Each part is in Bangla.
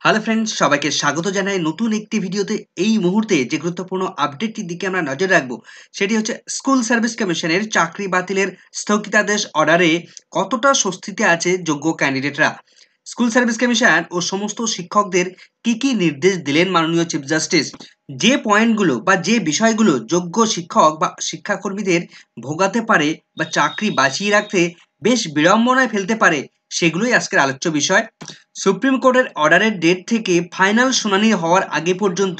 হ্যালো ফ্রেন্ডস, সবাইকে স্বাগত জানাই নতুন একটি ভিডিওতে। এই মুহূর্তে যে গুরুত্বপূর্ণ আপডেটটির দিকে আমরা নজর রাখবো সেটি হচ্ছে স্কুল সার্ভিস কমিশনের চাকরি বাতিলের স্থগিতাদেশ অর্ডারে কতটা স্বস্তিতে আছে যোগ্য ক্যান্ডিডেটরা। স্কুল সার্ভিস কমিশন ও সমস্ত শিক্ষকদের কি কি নির্দেশ দিলেন মাননীয় চিফ জাস্টিস, যে পয়েন্টগুলো বা যে বিষয়গুলো যোগ্য শিক্ষক বা শিক্ষাকর্মীদের ভোগাতে পারে বা চাকরি বাঁচিয়ে রাখতে বেশ বিড়ম্বনায় ফেলতে পারে, সেগুলোই আজকের আলোচ্য বিষয়। সুপ্রিম কোর্টের অর্ডারের ডেট থেকে ফাইনাল শুনানি হওয়ার আগে পর্যন্ত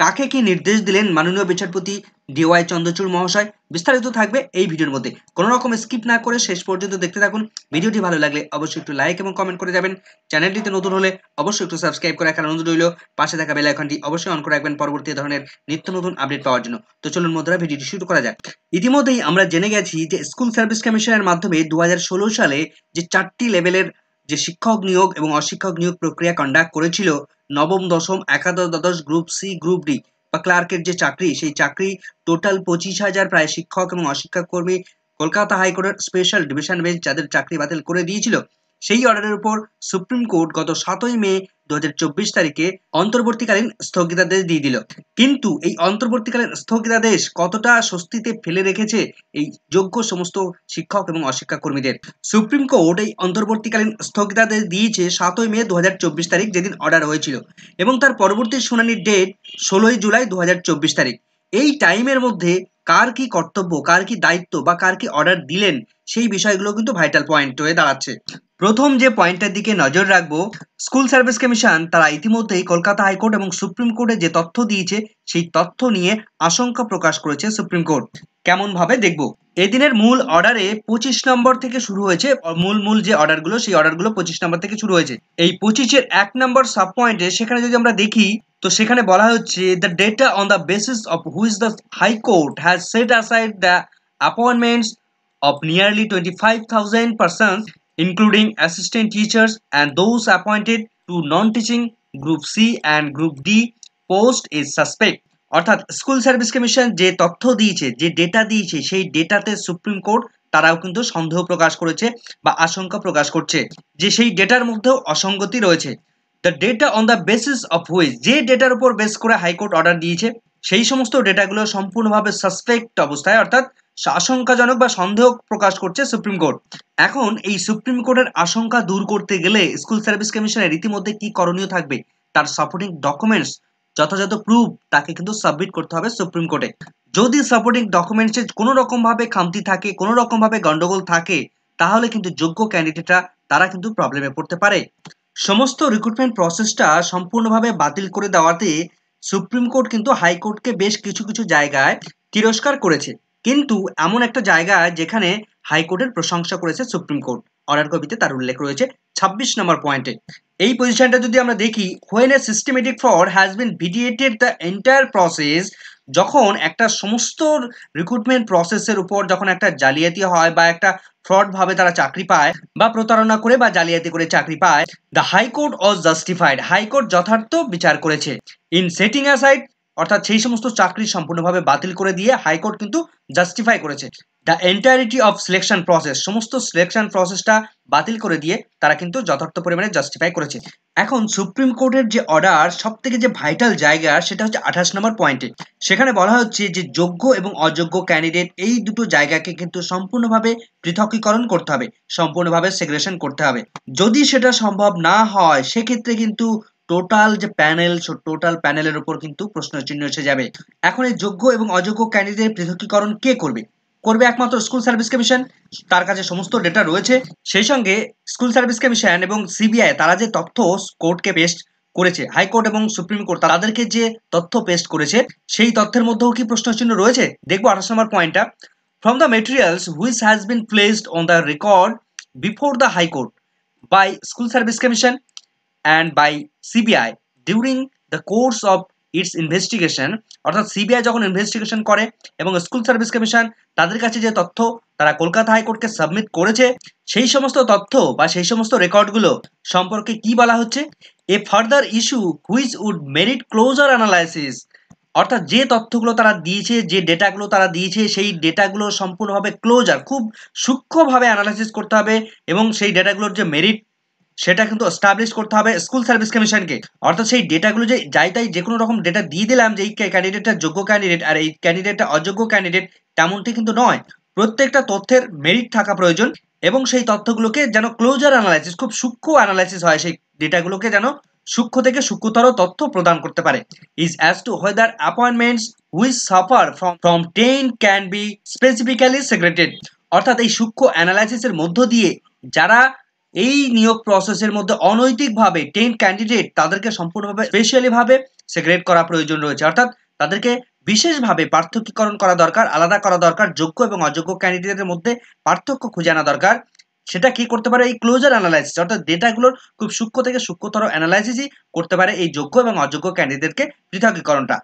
কাকে কি নির্দেশ দিলেন মাননীয় বিচারপতি ডিওয়াই চন্দ্রচূড় মহাশয়, বিস্তারিত থাকবে এই ভিডিওর মধ্যে। কোনো রকম স্কিপ না করে শেষ পর্যন্ত দেখতে থাকুন। ভিডিওটি ভালো লাগলে অবশ্যই একটু লাইক এবং কমেন্ট করে যাবেন। চ্যানেলটিতে নতুন হলে অবশ্যই একটু সাবস্ক্রাইব করে রাখার অনুরোধ রইল। পাশে থাকা বেল আইকনটি অবশ্যই অন করে রাখবেন পরবর্তী ধরনের নিত্য নতুন আপডেট পাওয়ার জন্য। তো চলুন বন্ধুরা, ভিডিওটি শুরু করা যাক। ইতিমধ্যেই আমরা জেনে গেছি যে স্কুল সার্ভিস কমিশনের মাধ্যমে 2016 সালে যে 4টি লেভেলের যে শিক্ষক নিয়োগ এবং অশিক্ষক নিয়োগ প্রক্রিয়া কন্ডাক্ট করেছিল, নবম, দশম, একাদশ, দ্বাদশ, গ্রুপ সি, গ্রুপ ডি বা ক্লার্কের যে চাকরি, সেই চাকরি টোটাল 25,000 প্রায় শিক্ষক এবং অশিক্ষক কর্মী কলকাতা হাইকোর্টের স্পেশাল ডিভিশন বেঞ্চ যাদের চাকরি বাতিল করে দিয়েছিল, সেই অর্ডারের উপর সুপ্রিম কোর্ট গত 7ই মে 2024 তারিখে অন্তর্বর্তীকালীন স্থগিতাদেশ দিয়ে দিল। কিন্তু এই অন্তর্বর্তীকালীন স্থগিতাদেশ কতটা স্বস্তিতে ফেলে রেখেছে এই যোগ্য সমস্ত শিক্ষক এবং অশিক্ষক কর্মীদের। সুপ্রিম কোর্ট এই অন্তর্বর্তীকালীন স্থগিতাদেশ দিয়েছে 7ই মে 2024 তারিখ, যেদিন অর্ডার হয়েছিল, এবং তার পরবর্তী শুনানির ডেট 16ই জুলাই 2024 তারিখ। এই টাইমের মধ্যে কার কি কর্তব্য, কার কি দায়িত্ব বা কার কি অর্ডার দিলেন, সেই বিষয়গুলো কিন্তু ভাইটাল পয়েন্ট হয়ে দাঁড়াচ্ছে। প্রথম যে পয়েন্টটার দিকে নজর রাখবো, স্কুল সার্ভিস কমিশন তারা ইতিমধ্যেই কলকাতা হাইকোর্ট এবং সুপ্রিম কোর্টে যে তথ্য দিয়েছে সেই তথ্য নিয়ে আশঙ্কা প্রকাশ করেছে সুপ্রিম কোর্ট। কেমন ভাবে দেখব, এদিনের মূল অর্ডারে 25 নম্বর থেকে শুরু হয়েছে। মূল যে অর্ডারগুলো, সেই অর্ডারগুলো 25 নম্বর থেকে শুরু হয়েছে। এই 25-এর 1 নম্বর সাব পয়েন্টে সেখানে যদি আমরা দেখি, তো সেখানে বলা হচ্ছে the data on the basis of which the high court has set aside the appointments of nearly 25,000 persons, including assistant teachers and those appointed to non-teaching Group C and Group D post is suspect। অর্থাৎ স্কুল সার্ভিস কমিশন যে তথ্য দিয়েছে, যে ডেটা দিয়েছে, সেই ডেটাতে সুপ্রিম কোর্ট তারাও কিন্তু সন্দেহ প্রকাশ করেছে বা আশঙ্কা প্রকাশ করছে যে সেই ডেটার মধ্যেও অসঙ্গতি রয়েছে। The data on the basis of which, যে ডেটার উপর বেস করে হাইকোর্ট অর্ডার দিয়েছে, সেই সমস্ত ডেটাগুলো সম্পূর্ণভাবে সাসপেক্ট অবস্থায়, অর্থাৎ আশঙ্কাজনক বা সন্দেহ প্রকাশ করছে সুপ্রিম কোর্ট। এখন এই সুপ্রিম কোর্টের আশঙ্কা দূর করতে গেলে স্কুল সার্ভিস কমিশনের রীতিমধ্যে কি করণীয় থাকবে, তার সাপোর্টিং ডকুমেন্টস, যথাযথ প্রুফ তাকে কিন্তু সাবমিট করতে হবে সুপ্রিম কোর্টে। যদি সাপোর্টিং ডকুমেন্টসে কোনো রকম ভাবে খামতি থাকে, কোনো রকম ভাবে গন্ডগোল থাকে, তাহলে কিন্তু যোগ্য ক্যান্ডিডেটরা তারা কিন্তু প্রবলেমে পড়তে পারে। সমস্ত রিক্রুটমেন্ট প্রসেসটা সম্পূর্ণভাবে বাতিল করে দেওয়াতে সুপ্রিম কোর্ট কিন্তু হাইকোর্টকে বেশ কিছু কিছু জায়গায় তিরস্কার করেছে, কিন্তু এমন একটা জায়গা যেখানে হাইকোর্টের প্রশংসা করেছে সুপ্রিম কোর্ট। অর্ডার কপিতে তার উল্লেখ রয়েছে 26 নম্বর পয়েন্টে। এই পজিশনটা যদি আমরা দেখি, when a systematic fraud has been vitiated the entire process, যখন একটা সমস্ত রিক্রুটমেন্ট প্রসেসের উপর যখন একটা জালিয়াতি হয় বা একটা ফ্রড ভাবে তারা চাকরি পায় বা প্রতারণা করে বা জালিয়াতি করে চাকরি পায়, the high court was justified, high court যথার্থ বিচার করেছে। ইন সেটিং অ্যাসাইড, অর্থাৎ সেই সমস্ত চাকরি সম্পূর্ণভাবে বাতিল করে দিয়ে হাইকোর্ট কিন্তু জাস্টিফাই করেছে। The entirety of selection process, সমস্ত সিলেকশন প্রসেসটা বাতিল করে দিয়ে তারা কিন্তু যথার্থ পরিমাণে জাস্টিফাই করেছে। এখন সুপ্রিম কোর্টের যে অর্ডার, সব থেকে যে ভাইটাল জায়গা, সেটা হচ্ছে 28 নম্বর পয়েন্টে। সেখানে বলা হচ্ছে যে যোগ্য এবং অযোগ্য ক্যান্ডিডেট এই দুটো জায়গাকে কিন্তু সম্পূর্ণভাবে পৃথকীকরণ করতে হবে, সম্পূর্ণভাবে সেগ্রেশন করতে হবে। যদি সেটা সম্ভব না হয়, সেক্ষেত্রে কিন্তু টোটাল যে প্যানেল, টোটাল প্যানেলের উপর কিন্তু প্রশ্নচিহ্ন এসে যাবে। এখন এই যোগ্য এবং অযোগ্য ক্যান্ডিডেট পৃথকীকরণ কে করবে? করবে একমাত্র স্কুল সার্ভিস কমিশন, তার কাছে সমস্ত ডেটা রয়েছে। সেই সঙ্গে স্কুল সার্ভিস কমিশন এবং সিবিআই তারা যে তথ্য কোর্টকে পেস্ট করেছে, হাইকোর্ট এবং সুপ্রিম কোর্ট তাদেরকে যে তথ্য পেস্ট করেছে, সেই তথ্যের মধ্যেও কি প্রশ্নচিহ্ন রয়েছে? দেখবো 28 নম্বর পয়েন্টটা। From the materials which has been placed on the record before the high court by school service commission and by CBI during the course of its investigation, অর্থাৎ সিবিআই যখন ইনভেস্টিগেশন করে এবং স্কুল সার্ভিস কমিশন তাদের কাছে যে তথ্য তারা কলকাতা হাইকোর্টকে সাবমিট করেছে, সেই সমস্ত তথ্য বা সেই সমস্ত রেকর্ডগুলো সম্পর্কে কি বলা হচ্ছে? A further issue which would merit closer analysis, অর্থাৎ যে তথ্যগুলো তারা দিয়েছে, যে ডেটাগুলো তারা দিয়েছে, সেই ডেটাগুলো সম্পূর্ণভাবে ক্লোজার, খুব সূক্ষ্মভাবে অ্যানালাইসিস করতে হবে এবং সেই ডেটাগুলোর যে মেরিট সেটা কিন্তু এস্টাবলিশ করতে হবে স্কুল সার্ভিস কমিশনকে। অর্থাৎ সেই ডেটাগুলো যে যাই তাই যে কোনো রকম ডেটা দিয়ে দিলাম যে এই ক্যান্ডিডেটটা যোগ্য ক্যান্ডিডেট আর এই ক্যান্ডিডেটটা অযোগ্য ক্যান্ডিডেট, তেমনটি কিন্তু নয়। প্রত্যেকটা তথ্যের মেরিট থাকা প্রয়োজন এবং সেই তথ্যগুলোকে যেন ক্লোজার অ্যানালাইসিস, খুব সূক্ষ্ম অ্যানালাইসিস হয়, সেই ডেটাগুলোকে যেন সূক্ষ্ম থেকে সূক্ষ্মতর তথ্য প্রদান করতে পারে। Is as to whether appointments which suffer from taint can be specifically segregated। অর্থাৎ এই সূক্ষ্ম অ্যানালাইসিসের মধ্য দিয়ে যারা এই নিয়োগ প্রসেসের মধ্যে অনৈতিকভাবে টেন্ট ক্যান্ডিডেট, তাদেরকে সম্পূর্ণভাবে স্পেশালি ভাবে সেগ্রেগেট করা প্রয়োজন রয়েছে। অর্থাৎ তাদেরকে বিশেষভাবে পার্থক্যীকরণ করা দরকার, আলাদা করা দরকার। যোগ্য এবং অযোগ্য ক্যান্ডিডেটের মধ্যে পার্থক্য খুঁজে আনা দরকার। সেটা কি করতে পারে? এই ক্লোজার অ্যানালাইসিস, অর্থাৎ ডেটাগুলোর খুব সূক্ষ্ম থেকে সূক্ষ্মতর অ্যানালাইসিসই করতে পারে এই যোগ্য এবং অযোগ্য ক্যান্ডিডেটকে পৃথকীকরণটা।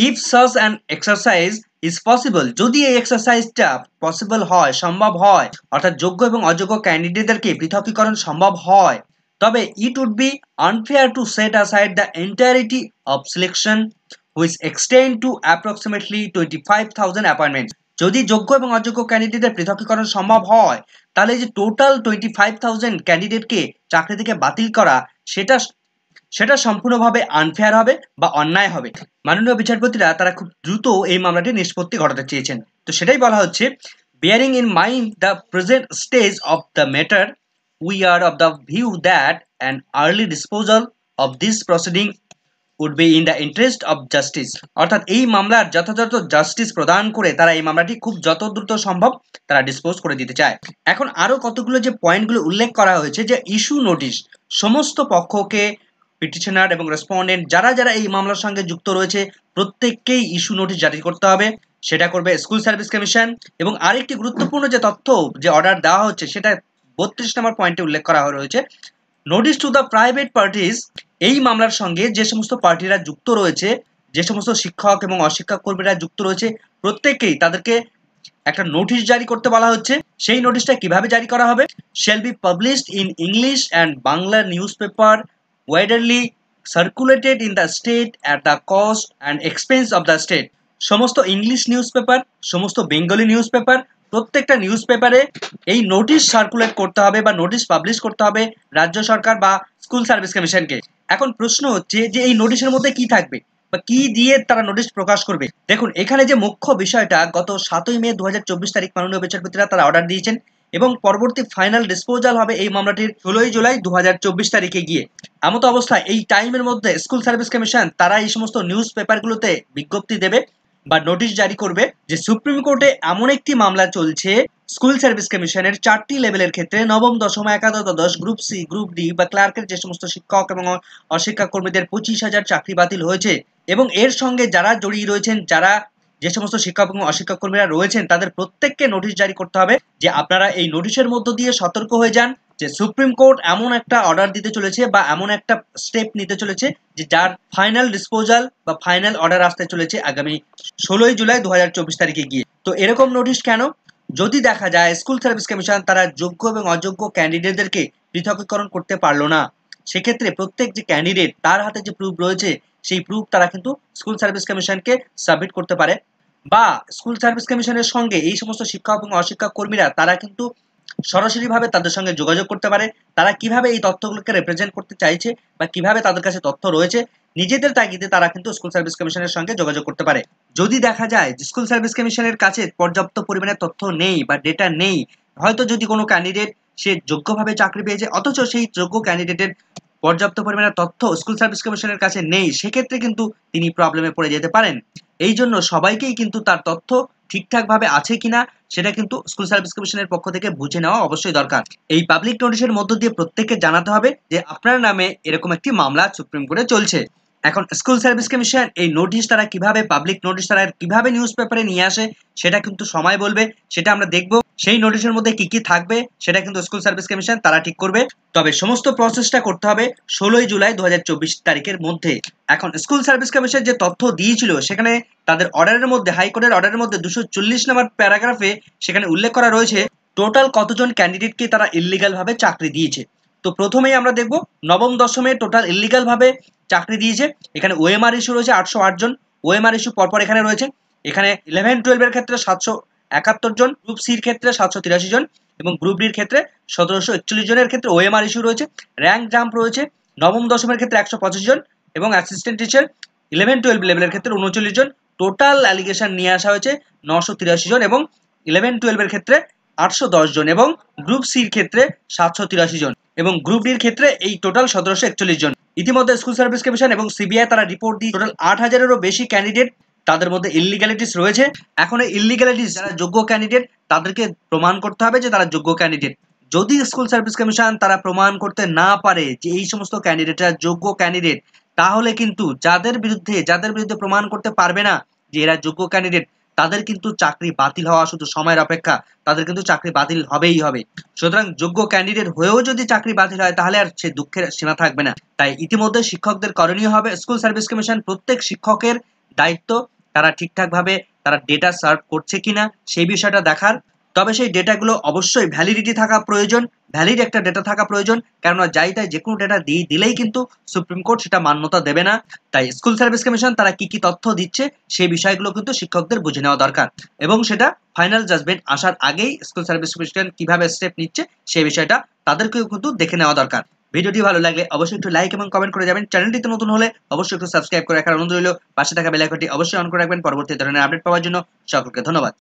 If such an exercise is possible, যদি এই এক্সারসাইজটা পসিবল হয়, সম্ভব হয়, অর্থাৎ যোগ্য এবং অযোগ্য ক্যান্ডিডেটদেরকে পৃথকীকরণ সম্ভব হয়, তবে it would be unfair to set aside the entirety of selection which extend to approximately 25,000 appointments. যদি যোগ্য এবং অযোগ্য ক্যান্ডিডেটের পৃথকীকরণ সম্ভব হয়, তাহলে যে টোটাল 25,000 ক্যান্ডিডেটকে চাকরি থেকে বাতিল করা, সেটা সেটা সম্পূর্ণভাবে আনফেয়ার হবে বা অন্যায় হবে। মাননীয় বিচারপতিরা তারা খুব দ্রুত এই মামলাটি নিষ্পত্তি ঘটাতে চেয়েছেন। তো সেটাই বলা হচ্ছে, bearing in mind the present stage of the matter, we are of the view that an early disposal of this proceeding would be in the interest of justice। অর্থাৎ এই মামলার যথাযথ জাস্টিস প্রদান করে তারা এই মামলাটি খুব যত দ্রুত সম্ভব তারা ডিসপোজ করে দিতে চায়। এখন আরো কতগুলো যে পয়েন্টগুলো উল্লেখ করা হয়েছে, যে ইস্যু নোটিশ, সমস্ত পক্ষকে, পিটিশনার এবং রেসপন্ডেন্ট যারা যারা এই মামলার সঙ্গে যুক্ত রয়েছে প্রত্যেককেই ইস্যু নোটিশ জারি করতে হবে। সেটা করবে স্কুল সার্ভিস কমিশন। এবং আরেকটি গুরুত্বপূর্ণ যে তথ্য, যে অর্ডার দেওয়া হচ্ছে, সেটা 32 নম্বর পয়েন্টে উল্লেখ করা রয়েছে, notice to the private parties. এই মামলার সঙ্গে যে সমস্ত পার্টিরা যুক্ত রয়েছে, যে সমস্ত শিক্ষক এবং অশিক্ষক কর্মীরা যুক্ত রয়েছে, প্রত্যেককেই তাদেরকে একটা নোটিশ জারি করতে বলা হচ্ছে। সেই নোটিশটা কিভাবে জারি করা হবে? Shall be published in English and Bangla news paper widerly circulated in the state at the cost and expense of the state. সমস্ত ইংলিশ নিউজ পেপার, সমস্ত বেঙ্গলি নিউজ পেপার, প্রত্যেকটা নিউজ পেপারে এই নোটিশ সার্কুলেট করতে হবে বা নোটিশ পাবলিশ করতে হবে রাজ্য সরকার বা স্কুল সার্ভিস কমিশনকে। এখন প্রশ্ন হচ্ছে যে এই নোটিশের মধ্যে কি থাকবে বা কি দিয়ে তারা নোটিশ প্রকাশ করবে? দেখুন, এখানে যে মুখ্য বিষয়টা, গত 7ই মে 2024 তারিখ মাননীয় বিচারপতিরা তারা অর্ডার দিয়েছেন এবং পরবর্তী ফাইনাল ডিসপোজাল হবে এই মামলাটির 16 জুলাই 2024 তারিখে গিয়ে। এমত অবস্থায় এই টাইমের মধ্যে স্কুল সার্ভিস কমিশন তারা এই সমস্ত নিউজ পেপারগুলোতে বিজ্ঞপ্তি দেবে বা নোটিশ জারি করবে যে সুপ্রিম কোর্টে এমন একটি মামলা চলছে স্কুল সার্ভিস কমিশনের 4টি লেভেলের ক্ষেত্রে, নবম, দশম, একাদশ, দ্বাদশ, গ্রুপ সি, গ্রুপ ডি বা ক্লার্কের যে সমস্ত শিক্ষক এবং অশিক্ষক কর্মীদের 25,000 চাকরি বাতিল হয়েছে এবং এর সঙ্গে যারা জড়িয়ে রয়েছেন, যারা যে সমস্ত শিক্ষক এবং অশিক্ষক কর্মীরা রয়েছেন, তাদের প্রত্যেককে নোটিশ জারি করতে হবে যে আপনারা এই নোটিশের মধ্য দিয়ে সতর্ক হয়ে যান যে সুপ্রিম কোর্ট এমন একটা অর্ডার দিতে চলেছে বা এমন একটা স্টেপ নিতে চলেছে যে যার ফাইনাল ডিসপোজাল বা ফাইনাল অর্ডার আসতে চলেছে আগামী 16 জুলাই 2024 তারিখে গিয়ে। তো এরকম নোটিশ কেন? যদি দেখা যায় স্কুল সার্ভিস কমিশন তারা যোগ্য এবং অযোগ্য ক্যান্ডিডেটদেরকে পৃথকীকরণ করতে পারলো না, সেক্ষেত্রে প্রত্যেক যে ক্যান্ডিডেট তার হাতে যে প্রুফ রয়েছে, সেই প্রুফ তারা কিন্তু স্কুল সার্ভিস কমিশনকে সাবমিট করতে পারে। বা স্কুল সার্ভিস কমিশনের সঙ্গে এই সমস্ত শিক্ষক এবং অশিক্ষক কর্মীরা তারা কিন্তু সরাসরিভাবে তাদের সঙ্গে যোগাযোগ করতে পারে। তারা কিভাবে এই তথ্যগুলোকে রিপ্রেজেন্ট করতে চাইছে বা কিভাবে তাদের কাছে তথ্য রয়েছে, নিজেদের তাগিদে তারা কিন্তু স্কুল সার্ভিস কমিশনের সঙ্গে যোগাযোগ করতে পারে। যদি দেখা যায় যে স্কুল সার্ভিস কমিশনের কাছে পর্যাপ্ত পরিমাণে তথ্য নেই বা ডেটা নেই, হয়তো যদি কোনো ক্যান্ডিডেট সে যোগ্যভাবে চাকরি পেয়েছে অথচ সেই যোগ্য ক্যান্ডিডেটের পর্যাপ্ত পরিমাণে তথ্য স্কুল সার্ভিস কমিশনের কাছে নেই, সেক্ষেত্রে কিন্তু তিনি প্রবলেমে পড়ে যেতে পারেন। এই জন্য সবাইকেই কিন্তু তার তথ্য ঠিকঠাকভাবে আছে কিনা সেটা কিন্তু স্কুল সার্ভিস কমিশনের পক্ষ থেকে বুঝে নেওয়া অবশ্যই দরকার। এই পাবলিক নোটিশের মধ্য দিয়ে প্রত্যেককে জানাতে হবে যে আপনার নামে এরকম একটি মামলা সুপ্রিম কোর্টে চলছে। এখন স্কুল সার্ভিস কমিশন এই নোটিশ তারা কিভাবে, পাবলিক নোটিশ তারা কিভাবে নিউজ পেপারে নিয়ে আসে সেটা কিন্তু সময় বলবে, সেটা আমরা দেখব। সেই নোটিশের মধ্যে কি কি থাকবে সেটা কিন্তু স্কুল সার্ভিস কমিশন তারা ঠিক করবে। তবে সমস্ত প্রসেসটা করতে হবে 16 জুলাই 2024 তারিখের মধ্যে। এখন স্কুল সার্ভিস কমিশন যে তথ্য দিয়েছিল সেখানে তাদের অর্ডারের মধ্যে, হাইকোর্টের অর্ডারের মধ্যে 240 নম্বর প্যারাগ্রাফে সেখানে উল্লেখ করা রয়েছে টোটাল কতজন ক্যান্ডিডেটকে তারা ইল্লিগাল ভাবে চাকরি দিয়েছে। তো প্রথমেই আমরা দেখব নবম দশমে টোটাল ইল্লিগাল ভাবে চাকরি দিয়েছে। এখানে ওএমআর ইস্যু রয়েছে 808 জন, ওএমআর ইস্যু পরপর এখানে রয়েছে। এখানে 11-12 এর ক্ষেত্রে 771 জন, গ্রুপ সির ক্ষেত্রে 783 জন এবং গ্রুপ ডির ক্ষেত্রে 1741 জনের ক্ষেত্রে ওএমআর ইস্যু রয়েছে। র্যাঙ্ক জাম্প রয়েছে নবম দশমের ক্ষেত্রে 125 জন এবং অ্যাসিস্ট্যান্ট টিচার 11-12 লেভেলের ক্ষেত্রে 39 জন। টোটাল অ্যালিগেশন নিয়ে আসা হয়েছে 983 জন এবং 11-12 এর ক্ষেত্রে 810 জন এবং গ্রুপ সির ক্ষেত্রে 783 জন এবং গ্রুপ ডির ক্ষেত্রে এই টোটাল 1741 জন। ইতিমধ্যে স্কুল সার্ভিস কমিশন এবং সিবিআই তারা রিপোর্ট দিয়ে টোটাল 8000-এরও বেশি ক্যান্ডিডেট তাদের মধ্যে ইললিগ্যালিটিস রয়েছে। এখন এই ইললিগ্যালিটিস যারা যোগ্য ক্যান্ডিডেট তাদেরকে প্রমাণ করতে হবে যে তারা যোগ্য ক্যান্ডিডেট। যদি স্কুল সার্ভিস কমিশন তারা প্রমাণ করতে না পারে যে এই সমস্ত ক্যান্ডিডেটরা যোগ্য ক্যান্ডিডেট, তাহলে কিন্তু যাদের বিরুদ্ধে প্রমাণ করতে পারবে না যে এরা যোগ্য ক্যান্ডিডেট, তাদের কিন্তু চাকরি বাতিল হওয়া শুধু সময়ের অপেক্ষা, তাদের কিন্তু চাকরি বাতিল হবেই হবে। সুতরাং যোগ্য ক্যান্ডিডেট হয়েও যদি চাকরি বাতিল হয় তাহলে আর সে দুঃখের সীমা থাকবে না। তাই ইতিমধ্যে শিক্ষকদের করণীয় হবে স্কুল সার্ভিস কমিশন প্রত্যেক শিক্ষকের দায়িত্ব তারা ঠিকঠাকভাবে তারা ডেটা সার্ভ করছে কিনা সেই বিষয়টা দেখার। তবে সেই ডেটাগুলো অবশ্যই ভ্যালিডিটি থাকা প্রয়োজন, ভ্যালিড একটা ডেটা থাকা প্রয়োজন, কেননা যাই তাই যে কোনো ডেটা দিলেই কিন্তু সুপ্রিম কোর্ট সেটা মান্যতা দেবে না। তাই স্কুল সার্ভিস কমিশন তারা কি কি তথ্য দিচ্ছে সেই বিষয়গুলো কিন্তু শিক্ষকদের বুঝে নেওয়া দরকার এবং সেটা ফাইনাল জাজমেন্ট আসার আগেই স্কুল সার্ভিস কমিশন কিভাবে স্টেপ নিচ্ছে সেই বিষয়টা তাদেরকেও কিন্তু দেখে নেওয়া দরকার। ভিডিওটি ভালো লাগলে অবশ্যই একটু লাইক এবং কমেন্ট করে যাবেন। চ্যানেলটিতে নতুন হলে অবশ্যই একটু সাবস্ক্রাইব করে রাখার অনুরোধ রইল। পাশে থাকা বেল আইকনটি অবশ্যই অন করে রাখবেন পরবর্তী ধরনের আপডেট পাওয়ার জন্য। সকলকে ধন্যবাদ।